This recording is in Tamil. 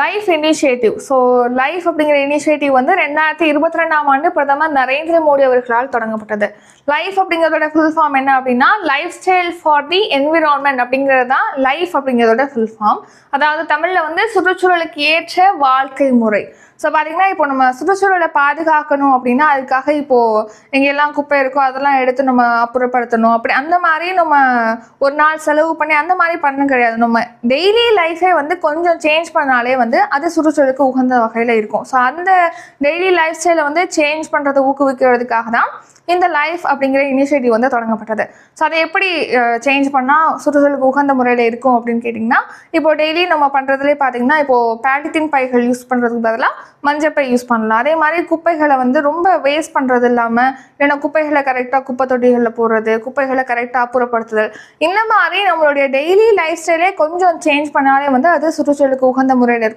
Life initiative. ஸோ லைஃப் அப்படிங்கிற இனிஷியேட்டிவ் வந்து 2022ஆம் ஆண்டு பிரதமர் நரேந்திர மோடி அவர்களால் தொடங்கப்பட்டது. லைஃப் அப்படிங்கிறதோட ஃபுல் ஃபார்ம் என்ன அப்படின்னா, life style for the environment அப்படிங்கிறது தான் லைஃப் அப்படிங்கிறதோட ஃபுல் ஃபார்ம். அதாவது தமிழில் வந்து சுற்றுச்சூழலுக்கு ஏற்ற வாழ்க்கை முறை. ஸோ பார்த்தீங்கன்னா, இப்போ நம்ம சுற்றுச்சூழலை பாதுகாக்கணும் அப்படின்னா அதுக்காக இப்போது எங்கெல்லாம் குப்பை இருக்கோ அதெல்லாம் எடுத்து நம்ம அப்புறப்படுத்தணும். அப்படி அந்த மாதிரி நம்ம ஒரு நாள் செலவு பண்ணி அந்த மாதிரி பண்ண கிடையாது. நம்ம டெய்லி லைஃபே வந்து கொஞ்சம் சேஞ்ச் பண்ணாலே வந்து அது சுற்றுச்சூழலுக்கு உகந்த வகையில் இருக்கும். ஸோ அந்த டெய்லி லைஃப் ஸ்டைலை வந்து சேஞ்ச் பண்ணுறதை ஊக்குவிக்கிறதுக்காக தான் இந்த லைஃப் அப்படிங்கிற இனிஷியேட்டிவ் வந்து தொடங்கப்பட்டது. ஸோ அதை எப்படி சேஞ்ச் பண்ணால் சுற்றுச்சூழலுக்கு உகந்த முறையில் இருக்கும் அப்படின்னு கேட்டிங்கன்னா, இப்போ டெய்லி நம்ம பண்ணுறதுலேயே பார்த்தீங்கன்னா, இப்போது பாலித்தீன் பைகள் யூஸ் பண்ணுறதுக்கு பதிலாக மஞ்சப்பை யூஸ் பண்ணலாம். அதே மாதிரி குப்பைகளை வந்து ரொம்ப வேஸ்ட் பண்ணுறது இல்லாமல், இல்லைன்னா குப்பைகளை கரெக்டாக குப்பை தொட்டிகளில் போடுறது, குப்பைகளை கரெக்டாக அப்புறப்படுத்துதல், இந்த மாதிரி நம்மளுடைய டெய்லி லைஃப் ஸ்டைலே கொஞ்சம் சேஞ்ச் பண்ணாலே வந்து அது சுற்றுச்சூழலுக்கு உகந்த முறையில் இருக்கும்.